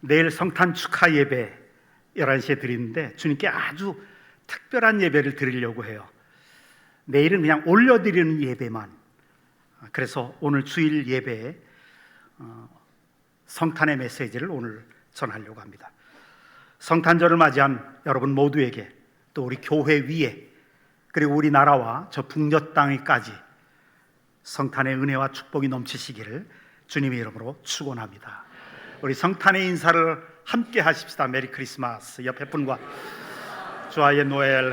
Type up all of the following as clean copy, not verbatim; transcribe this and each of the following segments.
내일 성탄 축하 예배 11시에 드리는데 주님께 아주 특별한 예배를 드리려고 해요. 내일은 그냥 올려드리는 예배만. 그래서 오늘 주일 예배에 성탄의 메시지를 오늘 전하려고 합니다. 성탄절을 맞이한 여러분 모두에게, 또 우리 교회 위에, 그리고 우리나라와 저 북녘 땅에까지 성탄의 은혜와 축복이 넘치시기를 주님의 이름으로 축원합니다. 우리 성탄의 인사를 함께 하십시다. 메리 크리스마스. 옆에 분과 주아의 노엘.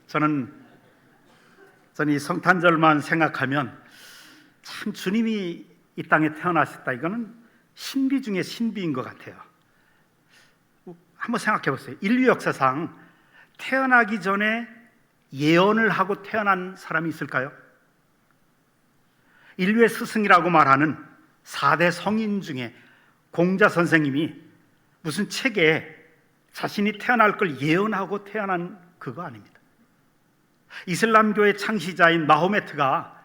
저는 이 성탄절만 생각하면 참 주님이 이 땅에 태어나셨다, 이거는 신비 중에 신비인 것 같아요. 한번 생각해 보세요. 인류 역사상 태어나기 전에 예언을 하고 태어난 사람이 있을까요? 인류의 스승이라고 말하는 4대 성인 중에 공자 선생님이 무슨 책에 자신이 태어날 걸 예언하고 태어난 그거 아닙니다. 이슬람교의 창시자인 마호메트가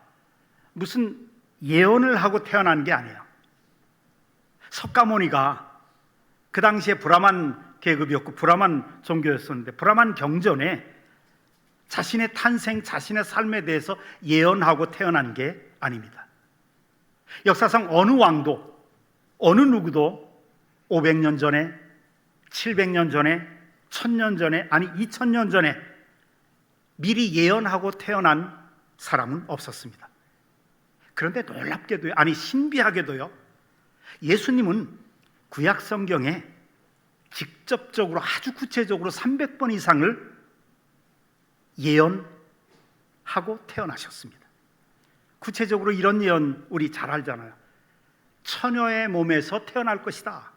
무슨 예언을 하고 태어난 게 아니에요. 석가모니가 그 당시에 브라만 계급이었고 브라만 종교였었는데 브라만 경전에 자신의 탄생, 자신의 삶에 대해서 예언하고 태어난 게 아닙니다. 역사상 어느 왕도, 어느 누구도 500년 전에, 700년 전에, 1000년 전에, 아니 2000년 전에 미리 예언하고 태어난 사람은 없었습니다. 그런데 놀랍게도요, 아니 신비하게도요, 예수님은 구약 성경에 직접적으로 아주 구체적으로 300번 이상을 예언하고 태어나셨습니다. 구체적으로 이런 예언 우리 잘 알잖아요. 처녀의 몸에서 태어날 것이다.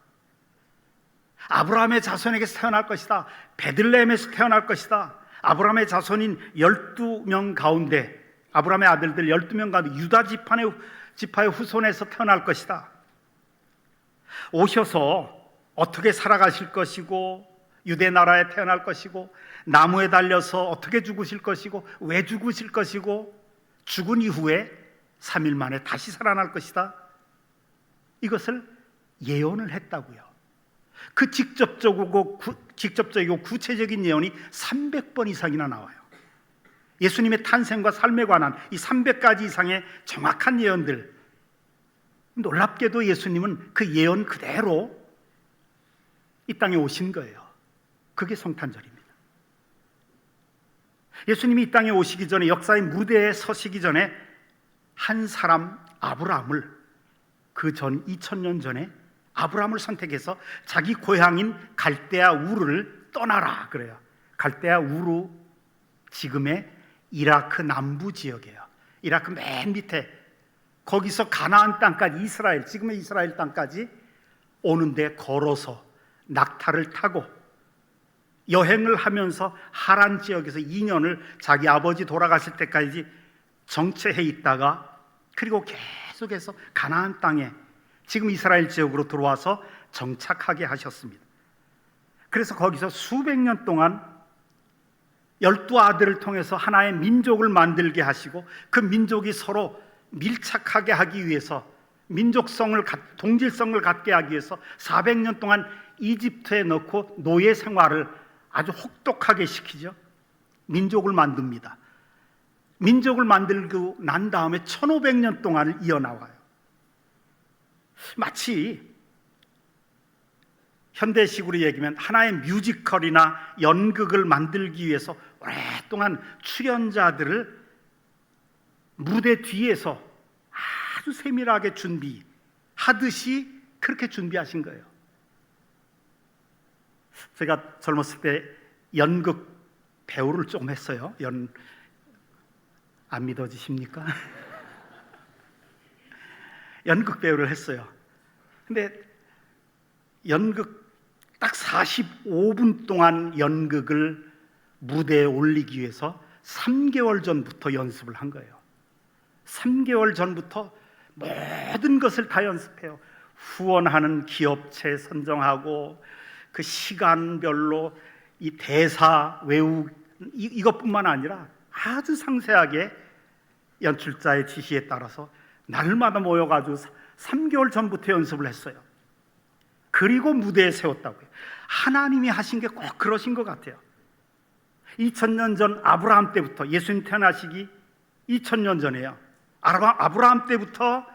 아브라함의 자손에게서 태어날 것이다. 베들레헴에서 태어날 것이다. 아브라함의 자손인 12명 가운데, 아브라함의 아들들 12명 가운데 유다 지파의 후손에서 태어날 것이다. 오셔서 어떻게 살아가실 것이고, 유대 나라에 태어날 것이고, 나무에 달려서 어떻게 죽으실 것이고, 왜 죽으실 것이고, 죽은 이후에 3일 만에 다시 살아날 것이다. 이것을 예언을 했다고요. 그 직접적이고 구체적인 예언이 300번 이상이나 나와요. 예수님의 탄생과 삶에 관한 이 300가지 이상의 정확한 예언들. 놀랍게도 예수님은 그 예언 그대로 이 땅에 오신 거예요. 그게 성탄절입니다. 예수님이 이 땅에 오시기 전에, 역사의 무대에 서시기 전에 한 사람 아브라함을, 그 전 2000년 전에 아브라함을 선택해서 자기 고향인 갈대아 우르를 떠나라 그래요. 갈대아 우르, 지금의 이라크 남부 지역이에요. 이라크 맨 밑에, 거기서 가나안 땅까지, 이스라엘, 지금의 이스라엘 땅까지 오는데 걸어서 낙타를 타고 여행을 하면서 하란 지역에서 2년을 자기 아버지 돌아가실 때까지 정체해 있다가, 그리고 계속해서 가나안 땅에, 지금 이스라엘 지역으로 들어와서 정착하게 하셨습니다. 그래서 거기서 수백 년 동안 12아들을 통해서 하나의 민족을 만들게 하시고, 그 민족이 서로 밀착하게 하기 위해서, 민족성을, 동질성을 갖게 하기 위해서 400년 동안 이집트에 넣고 노예 생활을 아주 혹독하게 시키죠. 민족을 만듭니다. 민족을 만들고 난 다음에 1500년 동안을 이어나와요. 마치 현대식으로 얘기하면 하나의 뮤지컬이나 연극을 만들기 위해서 오랫동안 출연자들을 무대 뒤에서 아주 세밀하게 준비하듯이 그렇게 준비하신 거예요. 제가 젊었을 때 연극 배우를 좀 했어요. 안 믿어지십니까? 연극 배우를 했어요. 근데 연극 딱 45분 동안 연극을 무대에 올리기 위해서 3개월 전부터 연습을 한 거예요. 3개월 전부터 모든 것을 다 연습해요. 후원하는 기업체 선정하고, 그 시간별로 이 대사 이것뿐만 아니라 아주 상세하게 연출자의 지시에 따라서 날마다 모여가지고 3개월 전부터 연습을 했어요. 그리고 무대에 세웠다고요. 하나님이 하신 게 꼭 그러신 것 같아요. 2000년 전 아브라함 때부터, 예수님 태어나시기 2000년 전에요. 아브라함 때부터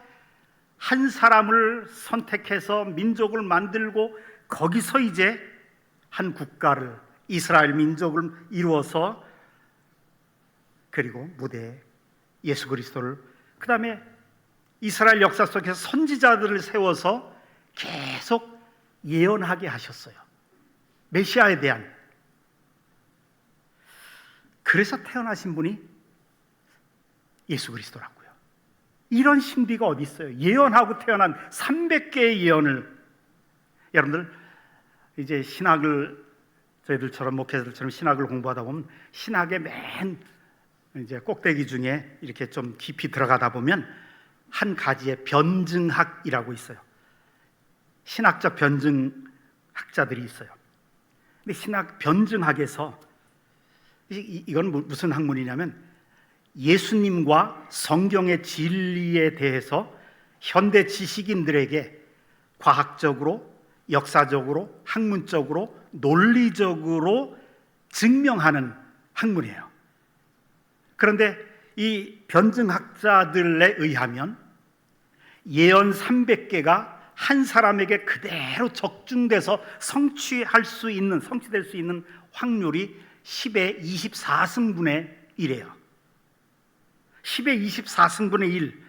한 사람을 선택해서 민족을 만들고 거기서 이제 한 국가를, 이스라엘 민족을 이루어서, 그리고 무대에 예수 그리스도를, 그 다음에 이스라엘 역사 속에서 선지자들을 세워서 계속 예언하게 하셨어요. 메시아에 대한. 그래서 태어나신 분이 예수 그리스도라고요. 이런 신비가 어디 있어요? 예언하고 태어난 300개의 예언을. 여러분들 이제 신학을, 저희들처럼 목회자들처럼 신학을 공부하다 보면 신학의 맨 이제 꼭대기 중에 이렇게 좀 깊이 들어가다 보면 한 가지의 변증학이라고 있어요. 신학적 변증학자들이 있어요. 근데 신학 변증학에서 이건 무슨 학문이냐면 예수님과 성경의 진리에 대해서 현대 지식인들에게 과학적으로, 역사적으로, 학문적으로, 논리적으로 증명하는 학문이에요. 그런데 이 변증학자들에 의하면 예언 300개가 한 사람에게 그대로 적중돼서 성취될 수 있는 확률이 10의 24승분의 1이에요. 10의 24승분의 1.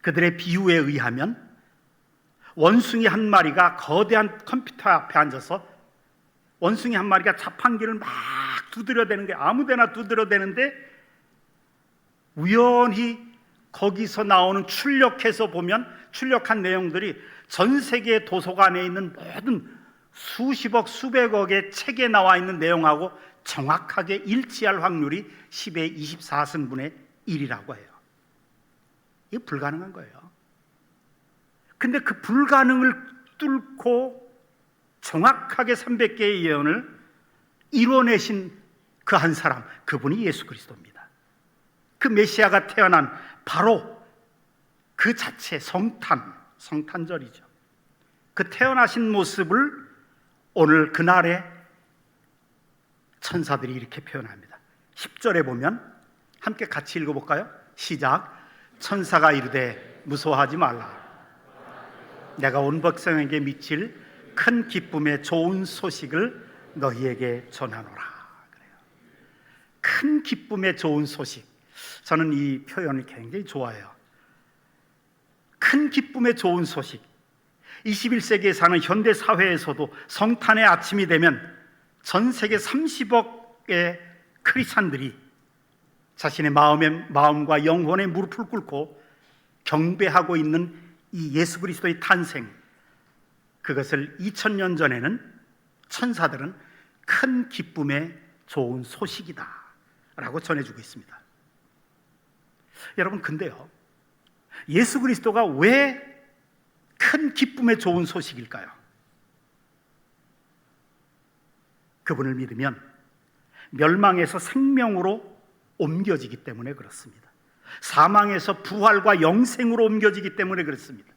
그들의 비유에 의하면 원숭이 한 마리가 거대한 컴퓨터 앞에 앉아서 원숭이 한 마리가 자판기를 막 두드려대는 게, 아무데나 두드려대는데 우연히 거기서 나오는 출력해서 보면 출력한 내용들이 전 세계 도서관에 있는 모든 수십억 수백억의 책에 나와 있는 내용하고 정확하게 일치할 확률이 10의 24승분의 1이라고 해요. 이게 불가능한 거예요. 근데 그 불가능을 뚫고 정확하게 300개의 예언을 이뤄내신 그 한 사람, 그분이 예수 그리스도입니다. 그 메시아가 태어난 바로 그 자체, 성탄절이죠. 그 태어나신 모습을 오늘 그날에 천사들이 이렇게 표현합니다. 10절에 보면 함께 같이 읽어볼까요? 시작. 천사가 이르되 무서워하지 말라. 내가 온 백성에게 미칠 큰 기쁨의 좋은 소식을 너희에게 전하노라. 그래요. 큰 기쁨의 좋은 소식. 저는 이 표현을 굉장히 좋아해요. 큰 기쁨의 좋은 소식. 21세기에 사는 현대 사회에서도 성탄의 아침이 되면 전 세계 30억의 크리스찬들이 자신의 마음과 영혼의 무릎을 꿇고 경배하고 있는 이 예수 그리스도의 탄생, 그것을 2000년 전에는 천사들은 큰 기쁨의 좋은 소식이다 라고 전해주고 있습니다. 여러분, 근데요, 예수 그리스도가 왜 큰 기쁨의 좋은 소식일까요? 그분을 믿으면 멸망에서 생명으로 옮겨지기 때문에 그렇습니다. 사망에서 부활과 영생으로 옮겨지기 때문에 그렇습니다.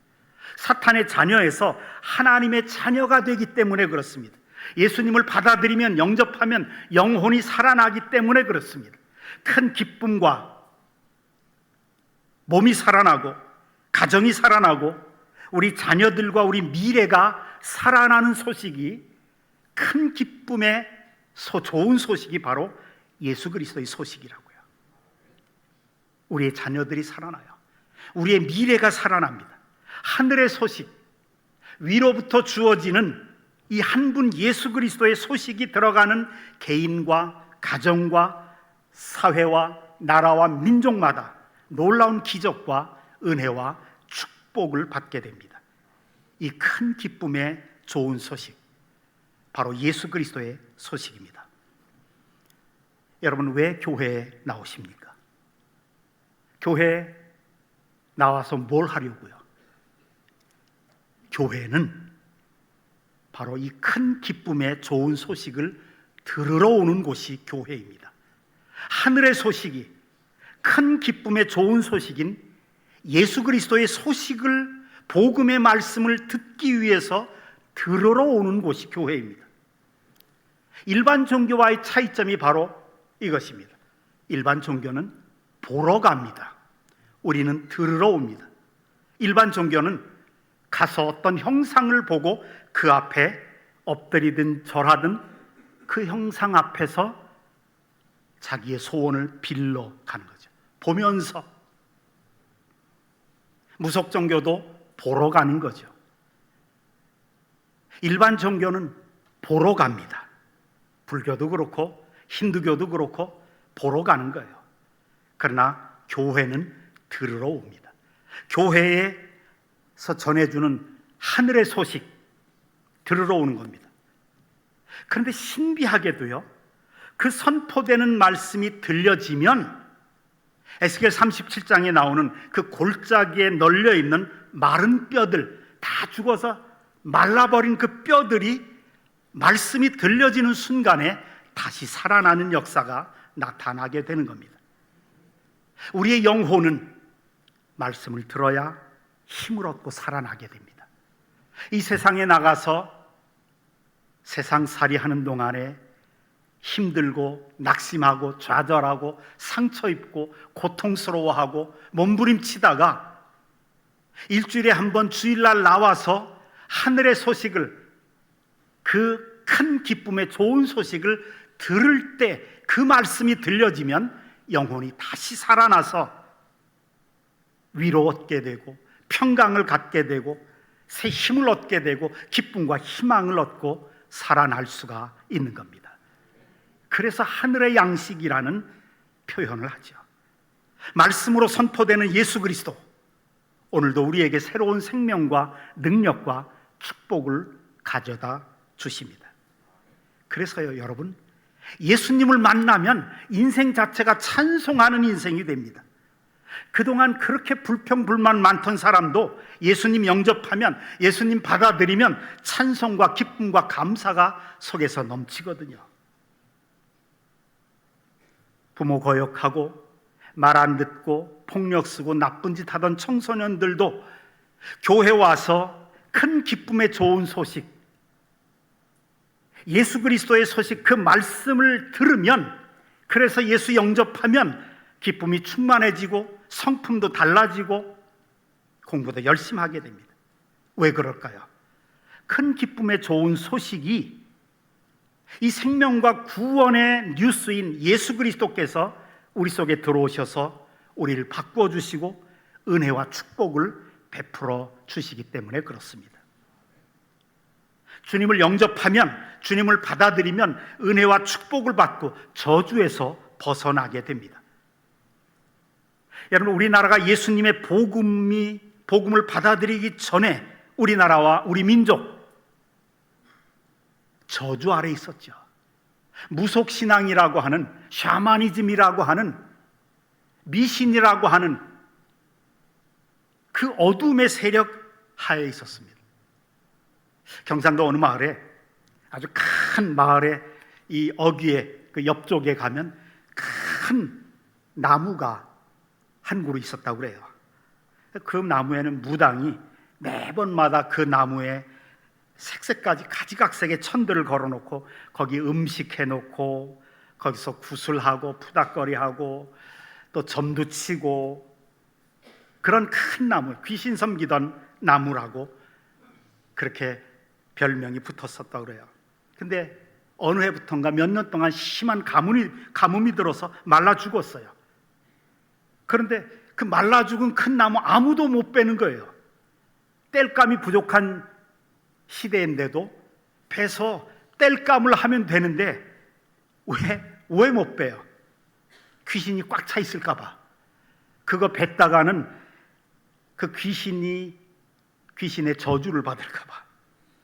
사탄의 자녀에서 하나님의 자녀가 되기 때문에 그렇습니다. 예수님을 받아들이면, 영접하면 영혼이 살아나기 때문에 그렇습니다. 큰 기쁨과 몸이 살아나고 가정이 살아나고 우리 자녀들과 우리 미래가 살아나는 소식이, 큰 기쁨의 좋은 소식이 바로 예수 그리스도의 소식이라고요. 우리의 자녀들이 살아나요. 우리의 미래가 살아납니다. 하늘의 소식, 위로부터 주어지는 이 한 분 예수 그리스도의 소식이 들어가는 개인과 가정과 사회와 나라와 민족마다 놀라운 기적과 은혜와 축복을 받게 됩니다. 이 큰 기쁨의 좋은 소식, 바로 예수 그리스도의 소식입니다. 여러분, 왜 교회에 나오십니까? 교회에 나와서 뭘 하려고요? 교회는 바로 이 큰 기쁨의 좋은 소식을 들으러 오는 곳이 교회입니다. 하늘의 소식이, 큰 기쁨의 좋은 소식인 예수 그리스도의 소식을, 복음의 말씀을 듣기 위해서 들으러 오는 곳이 교회입니다. 일반 종교와의 차이점이 바로 이것입니다. 일반 종교는 보러 갑니다. 우리는 들으러 옵니다. 일반 종교는 가서 어떤 형상을 보고 그 앞에 엎드리든 절하든 그 형상 앞에서 자기의 소원을 빌러 가는 거죠. 보면서. 무속 종교도 보러 가는 거죠. 일반 종교는 보러 갑니다. 불교도 그렇고 힌두교도 그렇고 보러 가는 거예요. 그러나 교회는 들으러 옵니다. 교회에서 전해주는 하늘의 소식 들으러 오는 겁니다. 그런데 신비하게도요, 그 선포되는 말씀이 들려지면 에스겔 37장에 나오는 그 골짜기에 널려있는 마른 뼈들 다 죽어서 말라버린 그 뼈들이 말씀이 들려지는 순간에 다시 살아나는 역사가 나타나게 되는 겁니다. 우리의 영혼은 말씀을 들어야 힘을 얻고 살아나게 됩니다. 이 세상에 나가서 세상살이 하는 동안에 힘들고 낙심하고 좌절하고 상처 입고 고통스러워하고 몸부림치다가 일주일에 한 번 주일날 나와서 하늘의 소식을, 그 큰 기쁨의 좋은 소식을 들을 때 그 말씀이 들려지면 영혼이 다시 살아나서 위로 얻게 되고 평강을 갖게 되고 새 힘을 얻게 되고 기쁨과 희망을 얻고 살아날 수가 있는 겁니다. 그래서 하늘의 양식이라는 표현을 하죠. 말씀으로 선포되는 예수 그리스도, 오늘도 우리에게 새로운 생명과 능력과 축복을 가져다 주십니다. 그래서요, 여러분, 예수님을 만나면 인생 자체가 찬송하는 인생이 됩니다. 그동안 그렇게 불평불만 많던 사람도 예수님 영접하면, 예수님 받아들이면 찬송과 기쁨과 감사가 속에서 넘치거든요. 부모 거역하고 말 안 듣고 폭력 쓰고 나쁜 짓 하던 청소년들도 교회 와서 큰 기쁨의 좋은 소식, 예수 그리스도의 소식, 그 말씀을 들으면, 그래서 예수 영접하면 기쁨이 충만해지고 성품도 달라지고 공부도 열심히 하게 됩니다. 왜 그럴까요? 큰 기쁨의 좋은 소식이 이 생명과 구원의 뉴스인 예수 그리스도께서 우리 속에 들어오셔서 우리를 바꾸어 주시고 은혜와 축복을 베풀어 주시기 때문에 그렇습니다. 주님을 영접하면, 주님을 받아들이면 은혜와 축복을 받고 저주에서 벗어나게 됩니다. 여러분, 우리나라가 예수님의 복음을 받아들이기 전에 우리나라와 우리 민족 저주 아래 있었죠. 무속신앙이라고 하는, 샤머니즘이라고 하는, 미신이라고 하는 그 어둠의 세력 하에 있었습니다. 경상도 어느 마을에, 아주 큰 마을에, 이 어귀의 그 옆쪽에 가면 큰 나무가 한 그루 있었다고 그래요. 그 나무에는 무당이 매번마다 그 나무에 색색까지 가지각색의 천들을 걸어놓고 거기 음식 해놓고 거기서 구슬하고 푸닥거리하고 또 점도 치고, 그런 큰 나무, 귀신 섬기던 나무라고 그렇게 별명이 붙었었다고 그래요. 근데 어느 해부터인가 몇 년 동안 심한 가뭄이 들어서 말라 죽었어요. 그런데 그 말라 죽은 큰 나무 아무도 못 빼는 거예요. 땔감이 부족한 시대인데도 베서 땔감을 하면 되는데 왜 못 빼요? 귀신이 꽉 차 있을까 봐. 그거 뱉다가는 그 귀신의 저주를 받을까 봐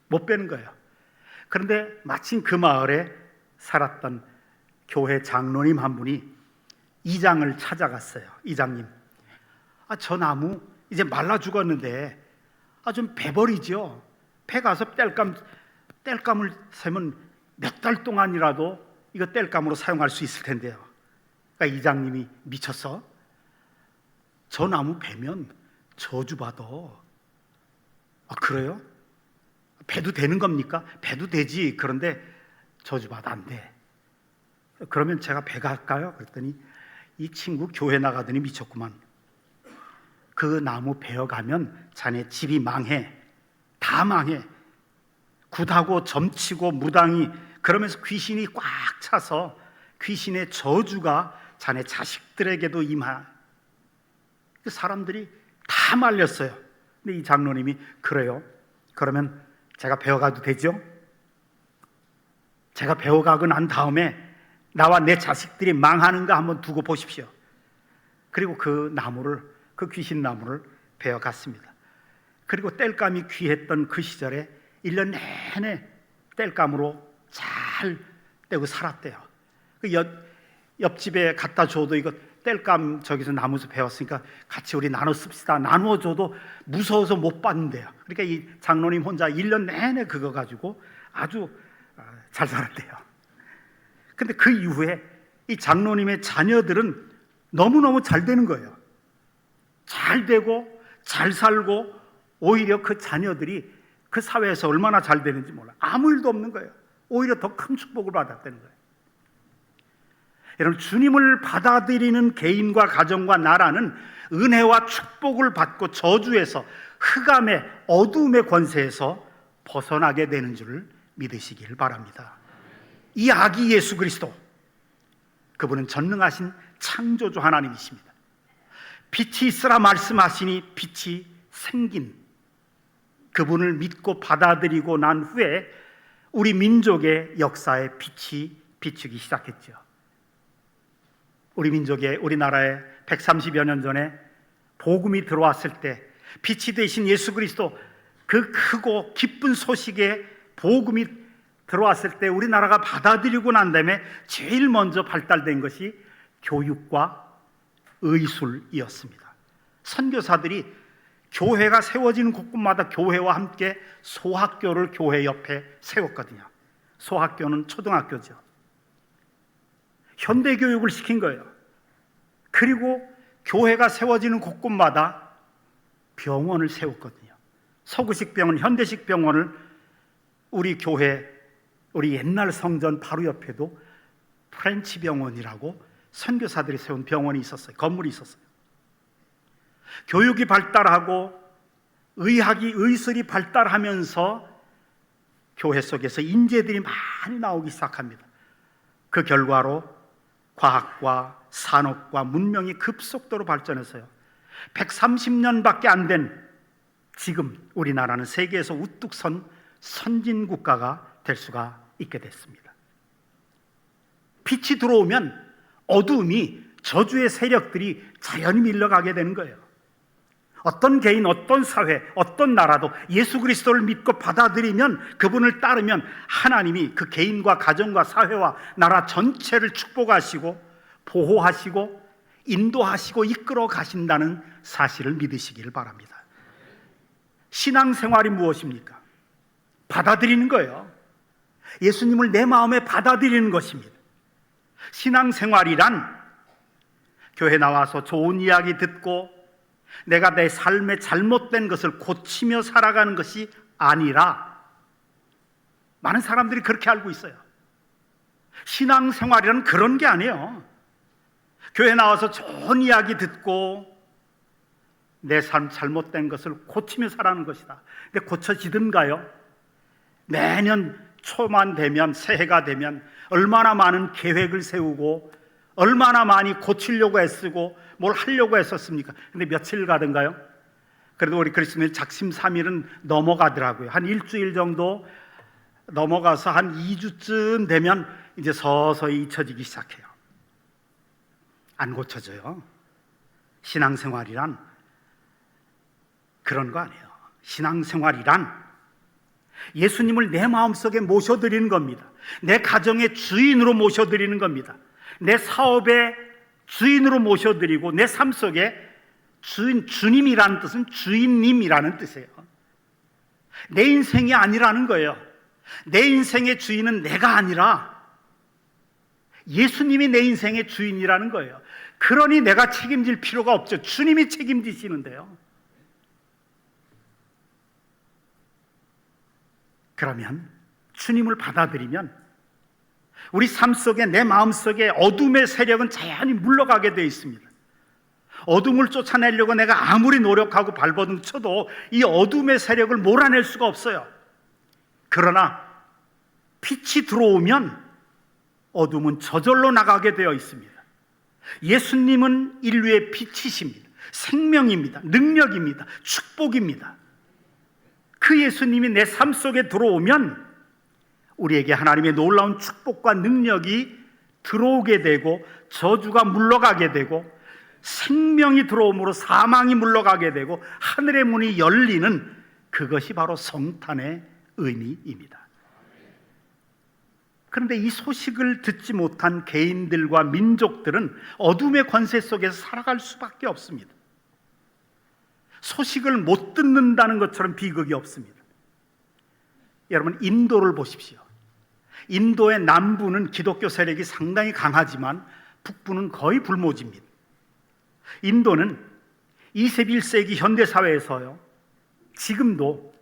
못 빼는 거예요. 그런데 마침 그 마을에 살았던 교회 장로님 한 분이 이장을 찾아갔어요. 이장님, 저 나무 이제 말라 죽었는데 좀 베버리죠. 배 가서 땔감을 세면 몇 달 동안이라도 이거 땔감으로 사용할 수 있을 텐데요. 그러니까 이장님이 미쳤어? 저 나무 베면 저주받아. 그래요? 배도 되는 겁니까? 배도 되지. 그런데 저주받아 안 돼. 그러면 제가 배 갈까요? 그랬더니 이 친구 교회 나가더니 미쳤구만. 그 나무 베어가면 자네 집이 망해. 다 망해. 굿하고 점치고 무당이, 그러면서 귀신이 꽉 차서 귀신의 저주가 자네 자식들에게도 임하. 사람들이 다 말렸어요. 근데 이 장로님이 그래요? 그러면 제가 배워가도 되죠? 제가 배워가고 난 다음에 나와 내 자식들이 망하는가 한번 두고 보십시오. 그리고 그 귀신 나무를 베어갔습니다. 그리고 땔감이 귀했던 그 시절에 1년 내내 땔감으로 잘 떼고 살았대요. 그 옆집에 갖다 줘도 이거 땔감 저기서 나무에서 베었으니까 같이 우리 나눠 씁시다. 나누어 줘도 무서워서 못 받는데요. 그러니까 이 장로님 혼자 1년 내내 그거 가지고 아주 잘 살았대요. 근데 그 이후에 이 장로님의 자녀들은 너무너무 잘 되는 거예요. 잘 되고 잘 살고, 오히려 그 자녀들이 그 사회에서 얼마나 잘 되는지 몰라요. 아무 일도 없는 거예요. 오히려 더 큰 축복을 받았다는 거예요. 여러분, 주님을 받아들이는 개인과 가정과 나라는 은혜와 축복을 받고 저주에서, 흑암의 어두움의 권세에서 벗어나게 되는 줄을 믿으시길 바랍니다. 이 아기 예수 그리스도, 그분은 전능하신 창조주 하나님이십니다. 빛이 있으라 말씀하시니 빛이 생긴, 그분을 믿고 받아들이고 난 후에 우리 민족의 역사에 빛이 비추기 시작했죠. 우리나라에 130여 년 전에 복음이 들어왔을 때 빛이 되신 예수 그리스도, 그 크고 기쁜 소식에 복음이 들어왔을 때 우리나라가 받아들이고 난 다음에 제일 먼저 발달된 것이 교육과 의술이었습니다. 선교사들이 교회가 세워지는 곳곳마다 교회와 함께 소학교를 교회 옆에 세웠거든요. 소학교는 초등학교죠. 현대교육을 시킨 거예요. 그리고 교회가 세워지는 곳곳마다 병원을 세웠거든요. 서구식 병원, 현대식 병원을 우리 교회, 우리 옛날 성전 바로 옆에도 프렌치 병원이라고 선교사들이 세운 병원이 있었어요. 건물이 있었어요. 교육이 발달하고 의술이 발달하면서 교회 속에서 인재들이 많이 나오기 시작합니다. 그 결과로 과학과 산업과 문명이 급속도로 발전해서요, 130년밖에 안 된 지금 우리나라는 세계에서 우뚝 선 선진국가가 될 수가 있게 됐습니다. 빛이 들어오면 어두움이, 저주의 세력들이 자연히 밀려가게 되는 거예요. 어떤 개인, 어떤 사회, 어떤 나라도 예수 그리스도를 믿고 받아들이면, 그분을 따르면 하나님이 그 개인과 가정과 사회와 나라 전체를 축복하시고 보호하시고 인도하시고 이끌어 가신다는 사실을 믿으시길 바랍니다. 신앙생활이 무엇입니까? 받아들이는 거예요. 예수님을 내 마음에 받아들이는 것입니다. 신앙생활이란 교회 나와서 좋은 이야기 듣고 내가 내 삶에 잘못된 것을 고치며 살아가는 것이 아니라, 많은 사람들이 그렇게 알고 있어요. 신앙생활이란 그런 게 아니에요. 교회 나와서 좋은 이야기 듣고 내 삶 잘못된 것을 고치며 살아가는 것이다. 근데 고쳐지든가요? 매년 초만 되면, 새해가 되면 얼마나 많은 계획을 세우고 얼마나 많이 고치려고 애쓰고 뭘 하려고 했었습니까? 근데 며칠 가든가요? 그래도 우리 그리스도인 작심삼일은 넘어가더라고요. 한 일주일 정도 넘어가서 한 2주쯤 되면 이제 서서히 잊혀지기 시작해요. 안 고쳐져요. 신앙생활이란 그런 거 아니에요. 신앙생활이란 예수님을 내 마음속에 모셔드리는 겁니다. 내 가정의 주인으로 모셔드리는 겁니다. 내 사업의 주인으로 모셔드리고, 내 삶 속에 주님이라는 뜻은 주인님이라는 뜻이에요. 내 인생이 아니라는 거예요. 내 인생의 주인은 내가 아니라 예수님이 내 인생의 주인이라는 거예요. 그러니 내가 책임질 필요가 없죠. 주님이 책임지시는데요. 그러면 주님을 받아들이면 우리 삶 속에, 내 마음 속에 어둠의 세력은 자연히 물러가게 되어 있습니다. 어둠을 쫓아내려고 내가 아무리 노력하고 발버둥 쳐도 이 어둠의 세력을 몰아낼 수가 없어요. 그러나 빛이 들어오면 어둠은 저절로 나가게 되어 있습니다. 예수님은 인류의 빛이십니다. 생명입니다. 능력입니다. 축복입니다. 그 예수님이 내 삶 속에 들어오면 우리에게 하나님의 놀라운 축복과 능력이 들어오게 되고 저주가 물러가게 되고 생명이 들어옴으로 사망이 물러가게 되고 하늘의 문이 열리는, 그것이 바로 성탄의 의미입니다. 그런데 이 소식을 듣지 못한 개인들과 민족들은 어둠의 권세 속에서 살아갈 수밖에 없습니다. 소식을 못 듣는다는 것처럼 비극이 없습니다. 여러분, 인도를 보십시오. 인도의 남부는 기독교 세력이 상당히 강하지만 북부는 거의 불모지입니다. 인도는 21세기 현대사회에서요, 지금도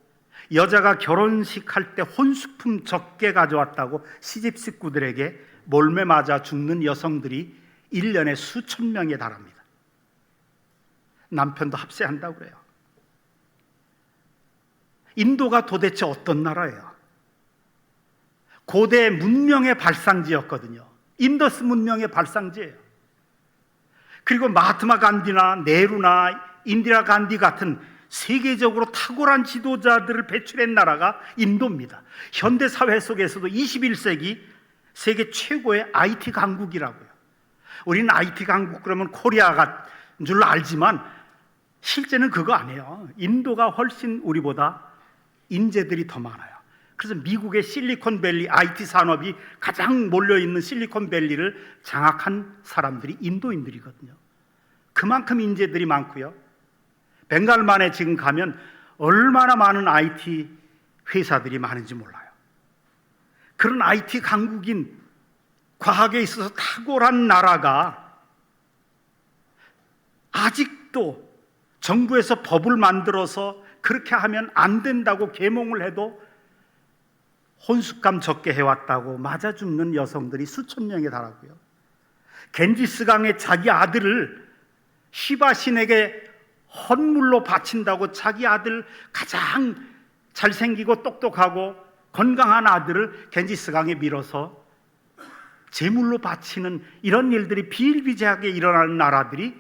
여자가 결혼식 할 때 혼수품 적게 가져왔다고 시집 식구들에게 몰매 맞아 죽는 여성들이 1년에 수천 명에 달합니다. 남편도 합세한다고 그래요. 인도가 도대체 어떤 나라예요? 고대 문명의 발상지였거든요. 인더스 문명의 발상지예요. 그리고 마하트마 간디나 네루나 인디라 간디 같은 세계적으로 탁월한 지도자들을 배출한 나라가 인도입니다. 현대사회 속에서도 21세기 세계 최고의 IT 강국이라고요. 우리는 IT 강국 그러면 코리아가 줄 알지만 실제는 그거 아니에요. 인도가 훨씬 우리보다 인재들이 더 많아요. 그래서 미국의 실리콘밸리 IT 산업이 가장 몰려있는 실리콘밸리를 장악한 사람들이 인도인들이거든요. 그만큼 인재들이 많고요. 벵갈만에 지금 가면 얼마나 많은 IT 회사들이 많은지 몰라요. 그런 IT 강국인, 과학에 있어서 탁월한 나라가 아직도 정부에서 법을 만들어서 그렇게 하면 안 된다고 계몽을 해도 혼숙감 적게 해왔다고 맞아 죽는 여성들이 수천 명에 달하고요. 겐지스강에 자기 아들을 시바 신에게 헌물로 바친다고 자기 아들, 가장 잘생기고 똑똑하고 건강한 아들을 겐지스강에 밀어서 제물로 바치는 이런 일들이 비일비재하게 일어나는 나라들이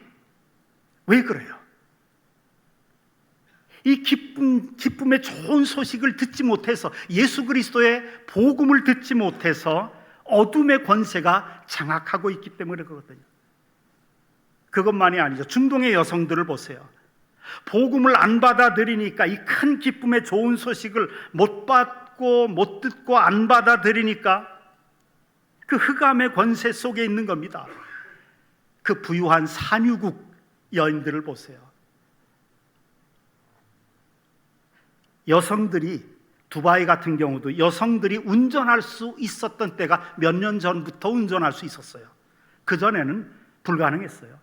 왜 그래요? 이 기쁨의 좋은 소식을 듣지 못해서, 예수 그리스도의 복음을 듣지 못해서 어둠의 권세가 장악하고 있기 때문에 그렇거든요. 그것만이 아니죠. 중동의 여성들을 보세요. 복음을 안 받아들이니까, 이 큰 기쁨의 좋은 소식을 못 받고 못 듣고 안 받아들이니까 그 흑암의 권세 속에 있는 겁니다. 그 부유한 산유국 여인들을 보세요. 여성들이, 두바이 같은 경우도 여성들이 운전할 수 있었던 때가 몇 년 전부터 운전할 수 있었어요. 그전에는 불가능했어요.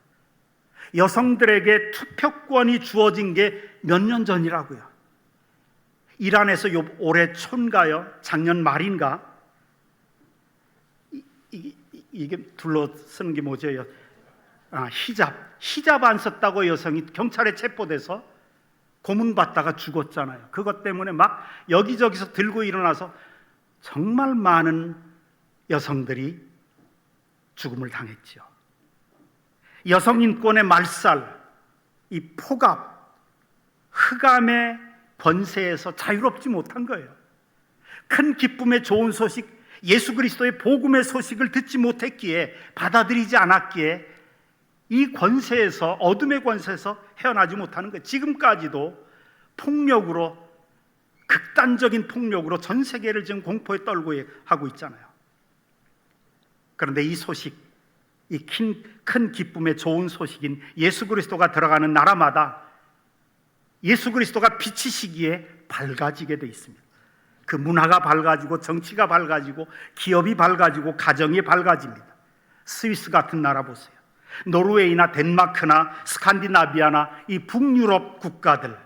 여성들에게 투표권이 주어진 게 몇 년 전이라고요. 이란에서 올해 초인가요? 작년 말인가? 이게 둘러쓰는 게 뭐죠? 히잡 안 썼다고 여성이 경찰에 체포돼서 고문받다가 죽었잖아요. 그것 때문에 막 여기저기서 들고 일어나서 정말 많은 여성들이 죽음을 당했죠. 여성 인권의 말살, 이 폭압, 흑암의 권세에서 자유롭지 못한 거예요. 큰 기쁨의 좋은 소식, 예수 그리스도의 복음의 소식을 듣지 못했기에, 받아들이지 않았기에 이 권세에서, 어둠의 권세에서 헤어나지 못하는 거예요. 지금까지도 폭력으로, 극단적인 폭력으로 전 세계를 지금 공포에 떨고 하고 있잖아요. 그런데 이 소식, 이 큰 기쁨의 좋은 소식인 예수 그리스도가 들어가는 나라마다 예수 그리스도가 비치시기에 밝아지게 돼 있습니다. 그 문화가 밝아지고, 정치가 밝아지고, 기업이 밝아지고, 가정이 밝아집니다. 스위스 같은 나라 보세요. 노르웨이나 덴마크나 스칸디나비아나 이 북유럽 국가들,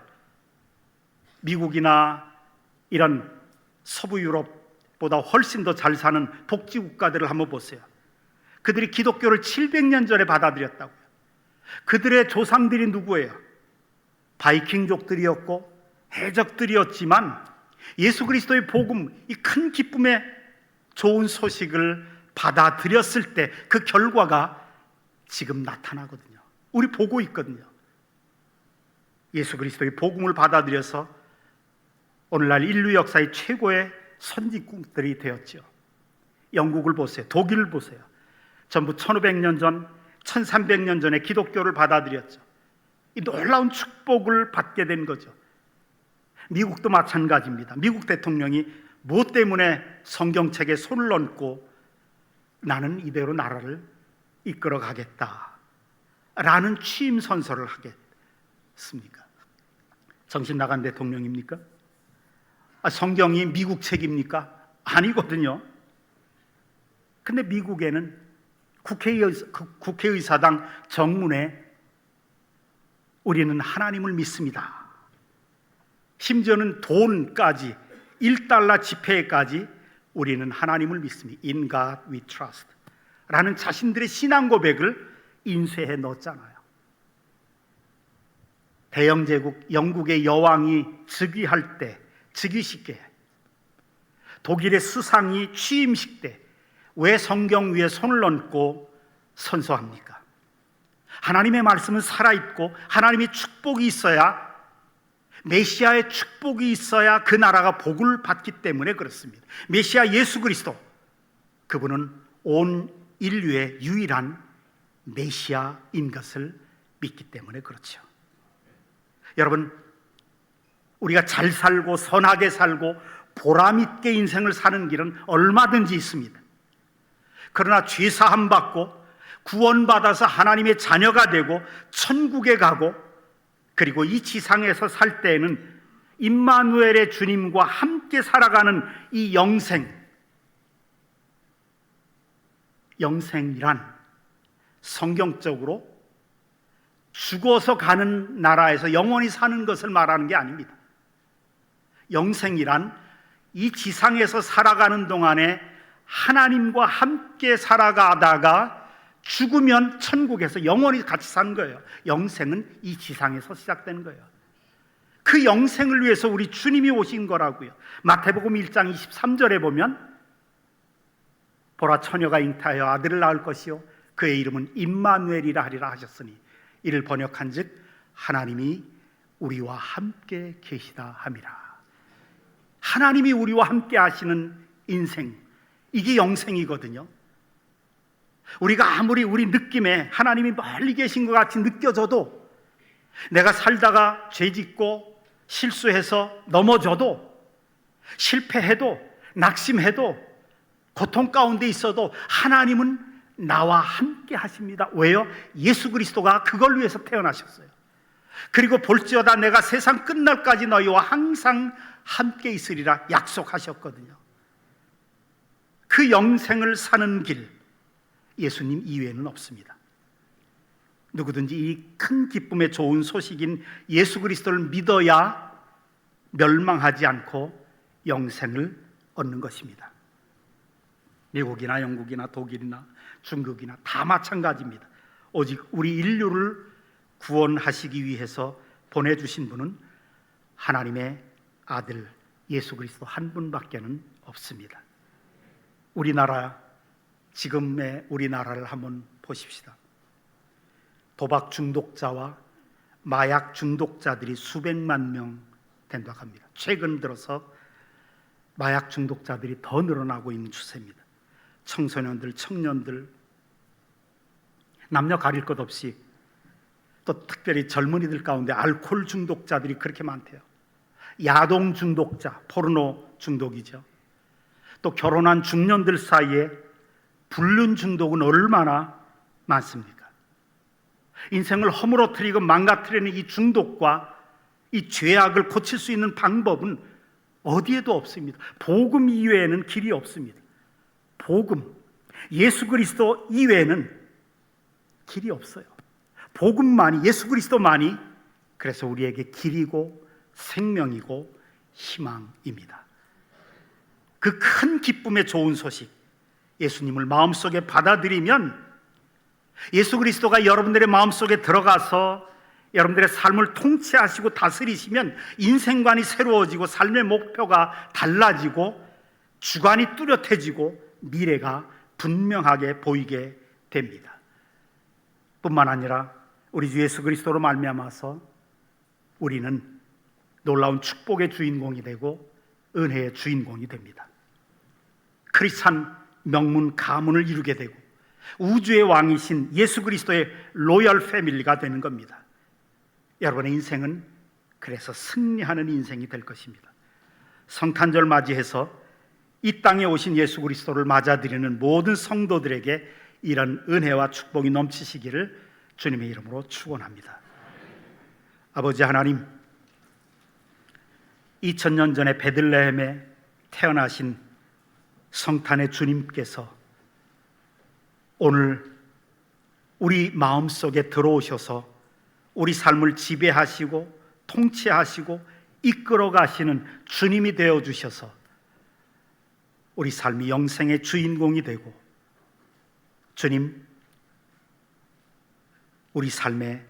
미국이나 이런 서부 유럽보다 훨씬 더 잘 사는 복지 국가들을 한번 보세요. 그들이 기독교를 700년 전에 받아들였다고요. 그들의 조상들이 누구예요? 바이킹족들이었고 해적들이었지만 예수 그리스도의 복음, 이 큰 기쁨의 좋은 소식을 받아들였을 때 그 결과가 지금 나타나거든요. 우리 보고 있거든요. 예수 그리스도의 복음을 받아들여서 오늘날 인류 역사의 최고의 선진국들이 되었죠. 영국을 보세요. 독일을 보세요. 전부 1500년 전, 1300년 전에 기독교를 받아들였죠. 이 놀라운 축복을 받게 된 거죠. 미국도 마찬가지입니다. 미국 대통령이 무엇 때문에 성경책에 손을 얹고 나는 이대로 나라를 이끌어 가겠다 라는 취임 선서를 하겠습니까? 정신 나간 대통령입니까? 성경이 미국 책입니까? 아니거든요. 근데 미국에는 국회의사당 정문에 우리는 하나님을 믿습니다. 심지어는 돈까지, 1달러 지폐까지 우리는 하나님을 믿습니다. In God we trust 라는 자신들의 신앙 고백을 인쇄해 넣었잖아요. 대영제국 영국의 여왕이 즉위할 때, 즉위식 때, 독일의 수상이 취임식 때 왜 성경 위에 손을 얹고 선서합니까? 하나님의 말씀은 살아있고 하나님의 축복이 있어야, 메시아의 축복이 있어야 그 나라가 복을 받기 때문에 그렇습니다. 메시아 예수 그리스도, 그분은 온 인류의 유일한 메시아인 것을 믿기 때문에 그렇죠. 여러분, 우리가 잘 살고 선하게 살고 보람 있게 인생을 사는 길은 얼마든지 있습니다. 그러나 죄 사함 받고 구원받아서 하나님의 자녀가 되고 천국에 가고, 그리고 이 지상에서 살 때에는 임마누엘의 주님과 함께 살아가는 이 영생이란 성경적으로 죽어서 가는 나라에서 영원히 사는 것을 말하는 게 아닙니다. 영생이란 이 지상에서 살아가는 동안에 하나님과 함께 살아가다가 죽으면 천국에서 영원히 같이 사는 거예요. 영생은 이 지상에서 시작되는 거예요. 그 영생을 위해서 우리 주님이 오신 거라고요. 마태복음 1장 23절에 보면 보라, 처녀가 잉태하여 아들을 낳을 것이요 그의 이름은 임마누엘이라 하리라 하셨으니 이를 번역한즉 하나님이 우리와 함께 계시다 함이라. 하나님이 우리와 함께 하시는 인생, 이게 영생이거든요. 우리가 아무리 우리 느낌에 하나님이 멀리 계신 것 같이 느껴져도, 내가 살다가 죄짓고 실수해서 넘어져도, 실패해도 낙심해도 고통 가운데 있어도 하나님은 나와 함께 하십니다. 왜요? 예수 그리스도가 그걸 위해서 태어나셨어요. 그리고 볼지어다 내가 세상 끝날까지 너희와 항상 함께 있으리라 약속하셨거든요. 그 영생을 사는 길, 예수님 이외에는 없습니다. 누구든지 이 큰 기쁨의 좋은 소식인 예수 그리스도를 믿어야 멸망하지 않고 영생을 얻는 것입니다. 미국이나 영국이나 독일이나 중국이나 다 마찬가지입니다. 오직 우리 인류를 구원하시기 위해서 보내주신 분은 하나님의 아들 예수 그리스도 한 분밖에는 없습니다. 우리나라, 지금의 우리나라를 한번 보십시다. 도박 중독자와 마약 중독자들이 수백만 명 된다고 합니다. 최근 들어서 마약 중독자들이 더 늘어나고 있는 추세입니다. 청소년들, 청년들, 남녀 가릴 것 없이, 또 특별히 젊은이들 가운데 알코올 중독자들이 그렇게 많대요. 야동 중독자, 포르노 중독이죠. 또 결혼한 중년들 사이에 불륜 중독은 얼마나 많습니까? 인생을 허물어뜨리고 망가뜨리는 이 중독과 이 죄악을 고칠 수 있는 방법은 어디에도 없습니다. 복음 이외에는 길이 없습니다. 복음, 예수 그리스도 이외에는 길이 없어요. 복음만이, 예수 그리스도만이 그래서 우리에게 길이고 생명이고 희망입니다. 그 큰 기쁨의 좋은 소식, 예수님을 마음속에 받아들이면 예수 그리스도가 여러분들의 마음속에 들어가서 여러분들의 삶을 통치하시고 다스리시면 인생관이 새로워지고 삶의 목표가 달라지고 주관이 뚜렷해지고 미래가 분명하게 보이게 됩니다. 뿐만 아니라 우리 주 예수 그리스도로 말미암아서 우리는 놀라운 축복의 주인공이 되고 은혜의 주인공이 됩니다. 크리스찬 명문 가문을 이루게 되고 우주의 왕이신 예수 그리스도의 로열 패밀리가 되는 겁니다. 여러분의 인생은 그래서 승리하는 인생이 될 것입니다. 성탄절 맞이해서 이 땅에 오신 예수 그리스도를 맞아들이는 모든 성도들에게 이런 은혜와 축복이 넘치시기를 주님의 이름으로 축원합니다. 아버지 하나님, 2000년 전에 베들레헴에 태어나신 성탄의 주님께서 오늘 우리 마음속에 들어오셔서 우리 삶을 지배하시고 통치하시고 이끌어 가시는 주님이 되어 주셔서 우리 삶이 영생의 주인공이 되고, 주님, 우리 삶에